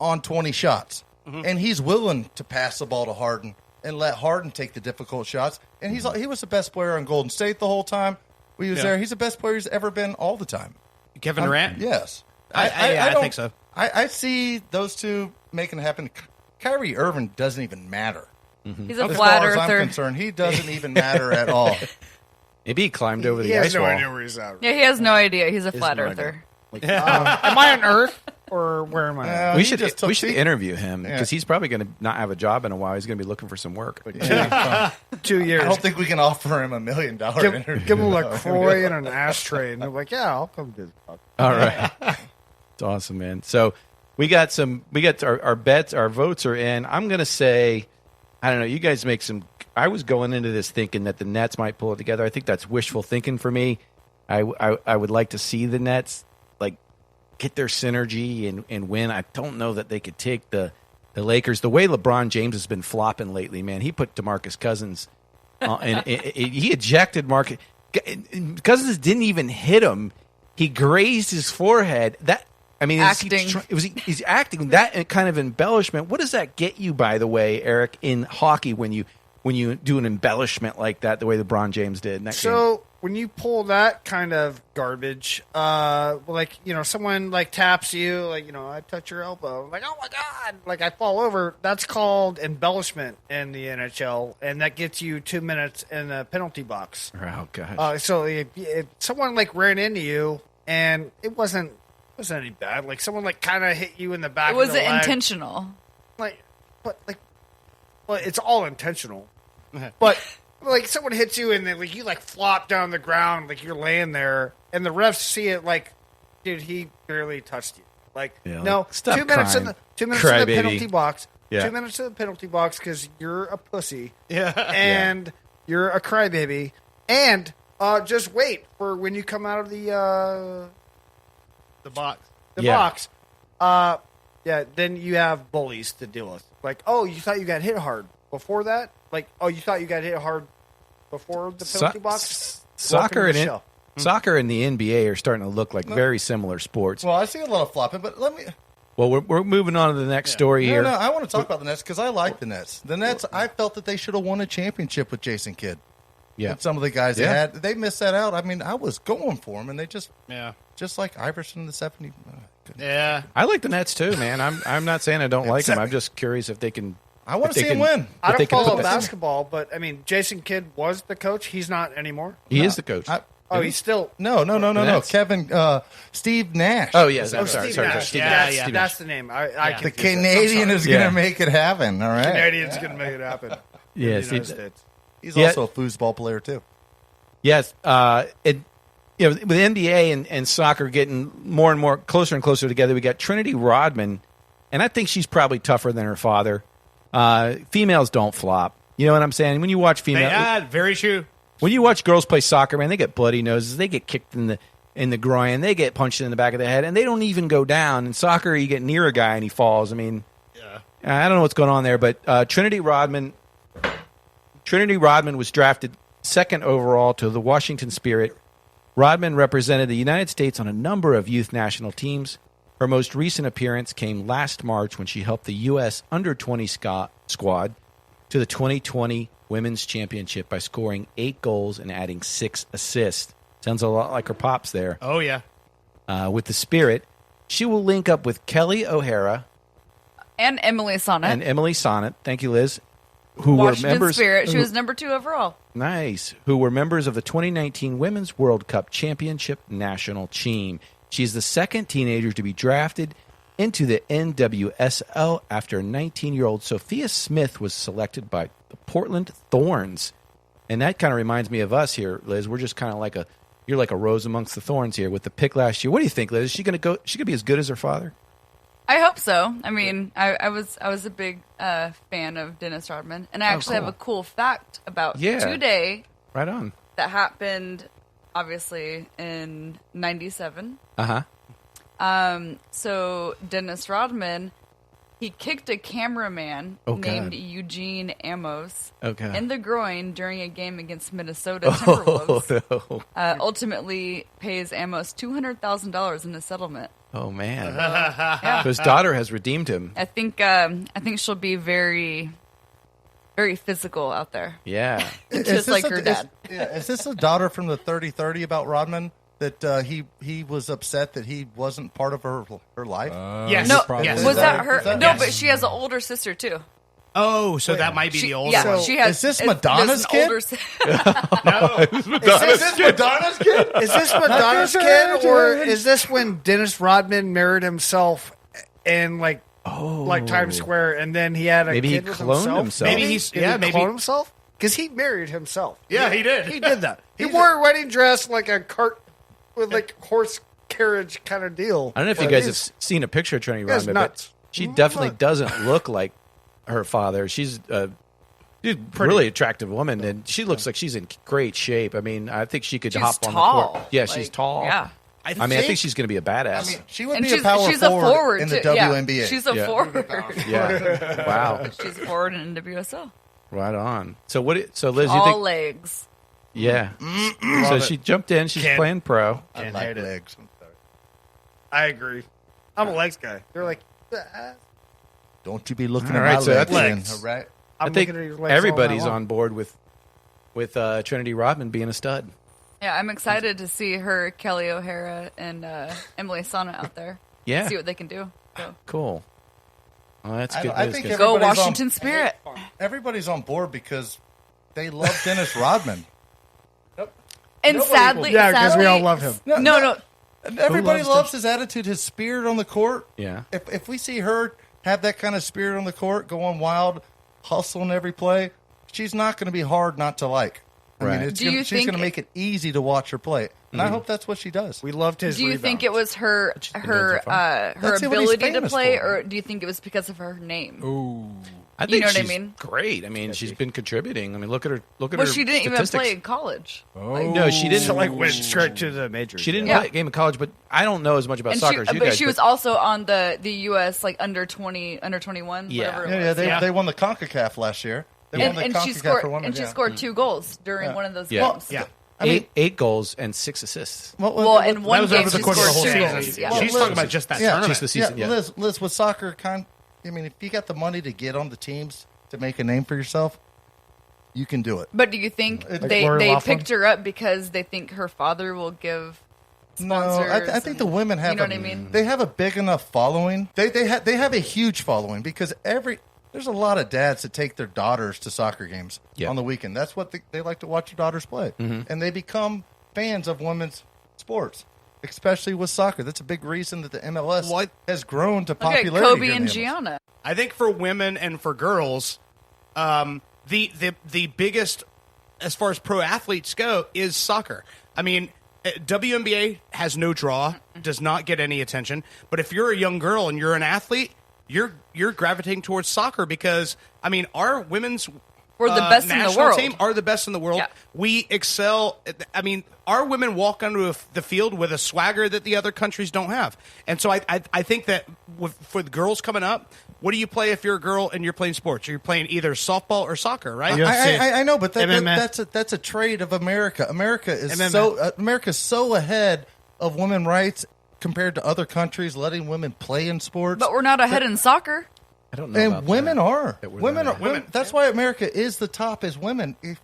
on 20 shots. And he's willing to pass the ball to Harden and let Harden take the difficult shots. And he was the best player on Golden State the whole time he was there. He's the best player he's ever been all the time. Kevin Durant? Yes. I think so. I see those two making it happen. Kyrie Irving doesn't even matter. He's a As flat far as I'm earther. concerned, he doesn't even matter at all. Maybe he climbed over He the has ice no wall. idea where he's at. Yeah, he has no idea. He's a He has flat no earther. Am I on Earth or where am I? We should interview him because he's probably going to not have a job in a while. He's going to be looking for some work. 2 years. I don't think we can offer him $1 million interview. Give him a LaCroix and an ashtray, and they're like, "Yeah, I'll come do this." All right, it's awesome, man. So we got our bets, our votes are in. I'm going to say, I don't know. You guys make some. I was going into this thinking that the Nets might pull it together. I think that's wishful thinking for me. I would like to see the Nets like get their synergy and win. I don't know that they could take the Lakers. The way LeBron James has been flopping lately, man, he put DeMarcus Cousins and he ejected Marcus. Cousins didn't even hit him. He grazed his forehead. He's acting that kind of embellishment. What does that get you, by the way, Eric, in hockey when you do an embellishment like that, the way LeBron James did in that game? When you pull that kind of garbage, someone like taps you, I touch your elbow, like, oh my God, like I fall over. That's called embellishment in the NHL, and that gets you 2 minutes in the penalty box. Oh gosh. So if someone like ran into you and it wasn't any bad, like someone like kind of hit you in the back. It wasn't of the leg, intentional. It's all intentional, but. Like someone hits you and then like you like flop down the ground, like you're laying there, and the refs see it like, dude, he barely touched you. Like, no, stop 2 minutes crying. in the Cry, penalty box. Yeah. 2 minutes in the penalty box because you're a pussy. Yeah, and you're a crybaby. And just wait for when you come out of the box. Box. Then you have bullies to deal with. Like, oh, you thought you got hit hard before that? Like, oh, you thought you got hit hard before the penalty box? Soccer and the NBA are starting to look like very similar sports. Well, I see a lot of flopping, but let me. Well, we're moving on to the next story here. No, I want to talk about the Nets because I like the Nets. The Nets, I felt that they should have won a championship with Jason Kidd. Yeah, with some of the guys they had, they missed that out. I mean, I was going for them, and they just like Iverson in the 70s. Yeah, I like the Nets too, man. I'm not saying I don't like them. I'm just curious if they can. I want to see him win. I don't follow basketball, but I mean, Jason Kidd was the coach. He's not anymore. He is the coach. He's still no. Kevin, Steve Nash. Oh yes, I'm Steve sorry. Nash. Steve Nash. Nash. That's the name. The Canadian is going to make it happen. All right, Canadian's going to make it happen. Yes, he's also a foosball player too. Yes, with NBA and soccer getting more and more closer and closer together, we got Trinity Rodman, and I think she's probably tougher than her father. Females don't flop. You know what I'm saying? When you watch females, very true. When you watch girls play soccer, man, they get bloody noses, they get kicked in the groin, they get punched in the back of the head, and they don't even go down. In soccer, you get near a guy and he falls. I mean, I don't know what's going on there, but Trinity Rodman was drafted second overall to the Washington Spirit. Rodman represented the United States on a number of youth national teams. Her most recent appearance came last March when she helped the U.S. Under-20 squad to the 2020 Women's Championship by scoring 8 goals and adding 6 assists. Sounds a lot like her pops there. Oh, yeah. With the Spirit, she will link up with Kelly O'Hara and Emily Sonnet. Thank you, Liz. Who Washington were members? Spirit. She was number 2 overall. Nice. Who were members of the 2019 Women's World Cup Championship national team. She's the second teenager to be drafted into the NWSL after 19-year-old Sophia Smith was selected by the Portland Thorns. And that kind of reminds me of us here, Liz. We're just kind of you're like a rose amongst the thorns here with the pick last year. What do you think, Liz? Is she going to be as good as her father? I hope so. I mean, I was a big fan of Dennis Rodman, and I actually have a cool fact about today. Right on. That happened, obviously, in '97. So Dennis Rodman, he kicked a cameraman named Eugene Amos in the groin during a game against Minnesota Timberwolves. Oh, no. Ultimately pays Amos $200,000 in a settlement. Oh man, Yeah. his daughter has redeemed him. I think she'll be very, very physical out there. Yeah, Just like her dad. Is this a daughter from the 30-30 about Rodman? That he was upset that he wasn't part of her life? Yes. No, Yes. was that her? Is that- No, Yes. but she has an older sister too. Oh, so that might be the older Yeah, one. she has. Is this there's Madonna's an kid? older No. Is this Madonna's kid? Is this Madonna's kid, or is this when Dennis Rodman married himself in like Times Square, and then he had a Maybe he kid with cloned himself. Maybe he's Did he maybe clone himself? Because he married himself. Yeah, he did. He did that. He wore a wedding dress like a cart with like horse carriage kind of deal. I don't know if you guys have seen a picture of Trinity Guy's Rodman, nuts. but she definitely doesn't look like her father. She's a really attractive woman, and she looks like she's in great shape. I mean, I think she could She's hop on tall. the court. Yeah, she's Like, tall. yeah. I think she's going to be a badass. I mean, she would And be a power she's a forward in the too. WNBA. Yeah, she's a Yeah. forward. yeah. Wow. She's a forward in NWSL. Right on. So So Liz, you All think? legs. Yeah. So she jumped in. She's playing pro. I Can't like hate it. legs. I'm sorry. I agree. I'm a legs guy. They're like, Don't you be looking All at right, my so legs, that's- then, all right? I'm I think looking at your legs all night everybody's long. on board with Trinity Rodman being a stud. Yeah, I'm excited to see her, Kelly O'Hara, and Emily Sana out there. Yeah. See what they can do. So. Cool. Well, that's good. I news, think 'cause- Go everybody's Washington on, Spirit. Everybody's on board because they love Dennis Rodman. And Nobody sadly, Yeah, because we all sadly- love him. No. Everybody loves loves his attitude, his spirit on the court. Yeah. If we see her have that kind of spirit on the court, going wild, hustling every play, she's not going to be hard not to like. I Right. mean, it's Do you she's think going to make it easy to watch her play, and I hope that's what she does. We loved his Do you think it rebounds. was her Let's see what he's ability to famous play, for. or do you think it was because of her name? I You think know what I she's mean? great. I mean, she's been contributing. I mean, look at her. Look at Well, her. she didn't even statistics. play in college. No, she didn't. So like went straight to the majors? She didn't Yeah. play a game in college, but I don't know as much about And soccer as you but guys. she was also on the U.S. like under 20, under 21, Yeah. whatever it Yeah, was. they won the CONCACAF last year. They won the And she CONCACAF scored for women. and she yeah. scored 2 goals during one of those Yeah. games. Yeah. I mean, eight goals and 6 assists. Well, in one That was game over the she course of the scored whole 2 season. goals. Yeah. Well, She's talking about just that yeah, tournament. Just the season. Yeah. Liz, with soccer, I mean, if you got the money to get on the teams to make a name for yourself, you can do it. But do you think Like they Lori Loughlin? picked her up because they think her father will give No, sponsors? I think the women have. You know a, what I mean? They have a big enough following. They have a huge following because there's a lot of dads that take their daughters to soccer games Yeah. on the weekend. That's what they like to watch their daughters play, and they become fans of women's sports, especially with soccer. That's a big reason that the MLS What? has grown to Look at popularity. Kobe here in and the MLS. Gianna. I think for women and for girls, the biggest as far as pro athletes go is soccer. I mean, WNBA has no draw, does not get any attention. But if you're a young girl and you're an athlete, you're gravitating towards soccer because I mean, our women's We're the best in the national world. team are the best in the world. Yeah. We excel. I mean, our women walk onto the field with a swagger that the other countries don't have. And so I think that for the girls coming up, what do you play if you're a girl and you're playing sports? You're playing either softball or soccer, right? I know, but MMA. that's a trait of America. America is MMA. America's so ahead of women's rights compared to other countries, letting women play in sports. But we're not ahead in soccer. I don't know. And about women that. are. That we're Women not are. ahead. Women. That's why America is the top as women. If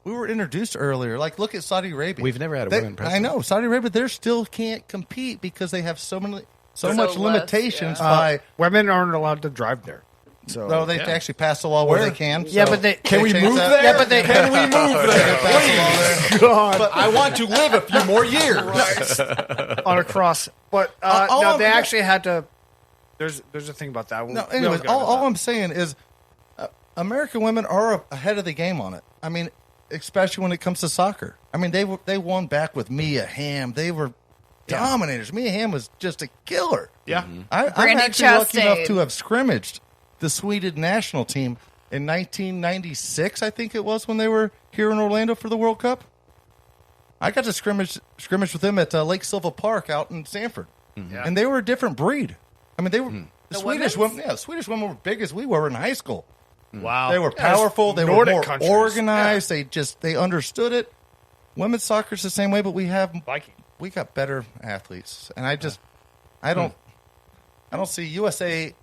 we were introduced earlier. Like, look at Saudi Arabia. We've never had a They- women president. I know. Saudi Arabia, they still can't compete because they have so much less, limitations yeah. by. Women aren't allowed to drive there. So No, they actually pass the law where they can. Yeah, so but they- can we change move that? there? Yeah, but they- can we move there? God I want to live a few more years. on a cross. But all no, I'm- they actually had to. There's a thing about that. No, We anyways, don't go into all that. I'm saying is American women are ahead of the game on it. I mean, especially when it comes to soccer. I mean, they won back with Mia Hamm. They were dominators. Mia Hamm was just a killer. Yeah. I'm Brandy actually lucky enough Chastain. to have scrimmaged the Sweden national team in 1996, I think it was, when they were here in Orlando for the World Cup. I got to scrimmage with them at Lake Silva Park out in Sanford, and they were a different breed. I mean, they were the Swedish women's? women. Yeah, the Swedish women were big as we were in high school. Wow. They were powerful. They were Nordic more countries. organized. They understood it. Women's soccer's the same way, but we got better athletes, and I I don't see USA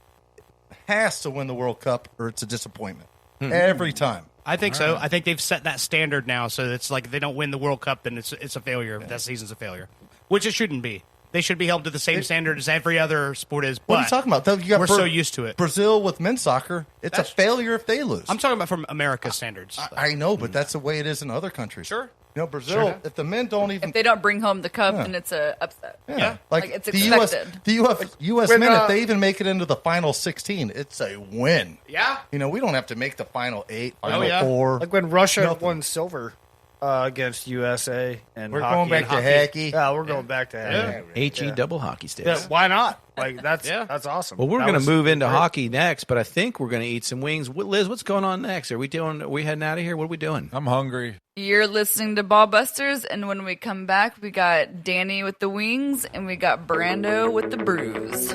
has to win the World Cup or it's a disappointment every time. I think so. I think they've set that standard now, so it's like if they don't win the World Cup, then it's a failure. That season's a failure, which it shouldn't be. They should be held to the same standard as every other sport is. What are you talking about? We're so used to it. Brazil with men's soccer, it's a failure if they lose. I'm talking about from America's standards. I know, but that's the way it is in other countries. Sure. Brazil, if the men don't even... If they don't bring home the cup, then it's a upset. Yeah. Like, it's expected. The U.S. men, if they even make it into the final 16, it's a win. Yeah. We don't have to make the final 8, final 4. Like when Russia won silver against USA and we're hockey. going back to hockey. Yeah, we're going back to hockey. H-E double hockey sticks. Yeah, why not? Like that's awesome. Well, we're going to move into hockey next, but I think we're going to eat some wings. Liz, what's going on next? Are we heading out of here? What are we doing? I'm hungry. You're listening to Ball Busters, and when we come back, we got Danny with the wings, and we got Brando with the brews.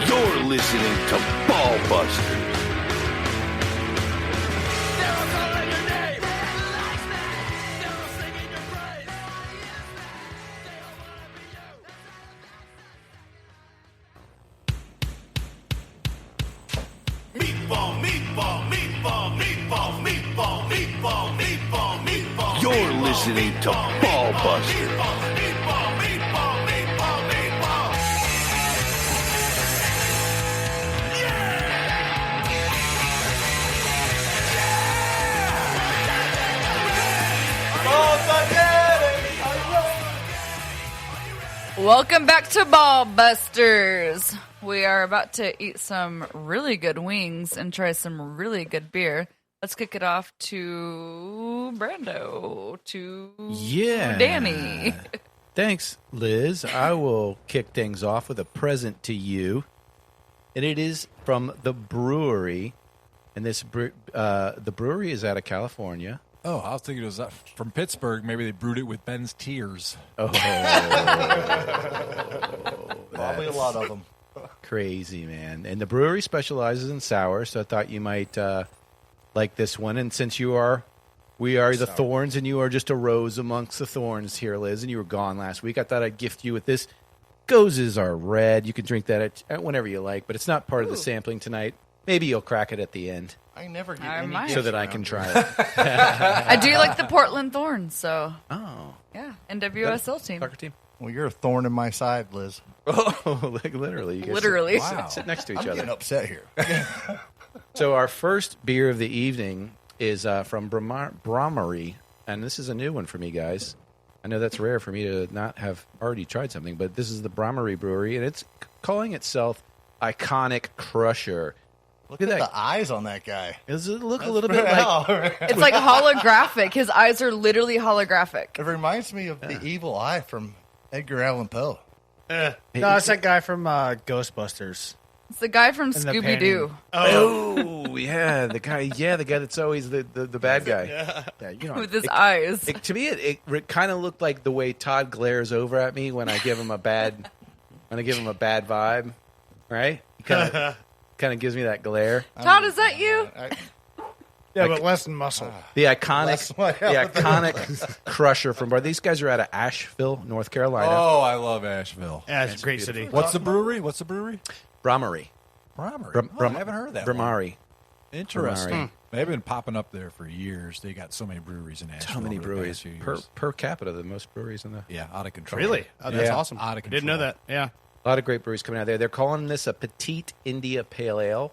You're listening to Ball Busters. You're listening to Ball Busters. Welcome back to Ball Busters. We are about to eat some really good wings and try some really good beer. Let's kick it off to Brando, to Danny. Thanks, Liz. I will kick things off with a present to you. And it is from the brewery. And this the brewery is out of California. Oh, I was thinking it was from Pittsburgh. Maybe they brewed it with Ben's tears. Probably a lot of them. Crazy, man. And the brewery specializes in sour, so I thought you might like this one. And since we are the thorns, and you are just a rose amongst the thorns here, Liz, and you were gone last week, I thought I'd gift you with this. Gozes are red. You can drink that at whenever you like, but it's not part of the sampling tonight. Maybe you'll crack it at the end. I never get I any might. gifts so that I around can here. try it. I do like the Portland Thorns, so Oh. yeah, NWSL team. Soccer team? Well, you're a thorn in my side, Liz. Oh, like literally. You guys Literally. sit next to each I'm other. getting upset here. So our first beer of the evening is from Brahmery, and this is a new one for me, guys. I know that's rare for me to not have already tried something, but this is the Brahmery Brewery, and it's calling itself Iconic Crusher. Look at the eyes on that guy. Does it look a little bit like... It's like holographic. His eyes are literally holographic. It reminds me of the evil eye from Edgar Allan Poe. No, it's that guy from Ghostbusters. It's the guy from the Scooby Doo. Oh, yeah, the guy that's always the bad guy. Yeah, you know, With his eyes. To me, it kind of looked like the way Todd glares over at me when I give him a bad vibe, right? Kind of gives me that glare. Todd, is that you? Yeah, but less than muscle. The iconic Crusher from Bar. These guys are out of Asheville, North Carolina. Oh, I love Asheville. Yeah, it's a great city. What's the brewery? Brahmery. Brahmery. I haven't heard of that. Brahmery. Interesting. Brahmery. They've been popping up there for years. They got so many breweries in Asheville. So many over the breweries past few years. per capita. The most breweries in the. Yeah, out of control. Really? Oh, that's Yeah, awesome. Out of control. Didn't know that. Yeah. A lot of great breweries coming out there. They're calling this a Petite India Pale Ale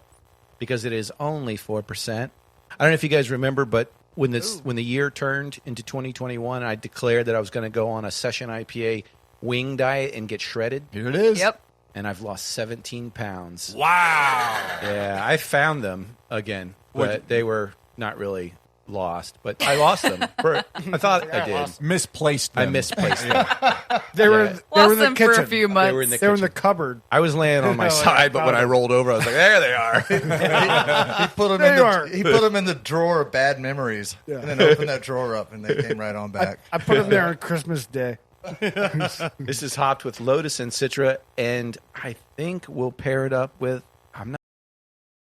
because it is only 4%. I don't know if you guys remember, but when the year turned into 2021, I declared that I was going to go on a session IPA wing diet and get shredded. Here it is. Yep. And I've lost 17 pounds. Wow. Yeah, I found them again, but they were not really lost. But I lost them. I thought I did. Misplaced them. I misplaced them. They were in Lost the them for kitchen. a few months. were in the They were in the kitchen. cupboard. I was laying on my side, but when I rolled over, I was like, there they are. He put them in the drawer of bad memories, and then opened that drawer up, and they came right on back. I put them there on Christmas Day. This is hopped with Lotus and Citra, and I think we'll pair it up with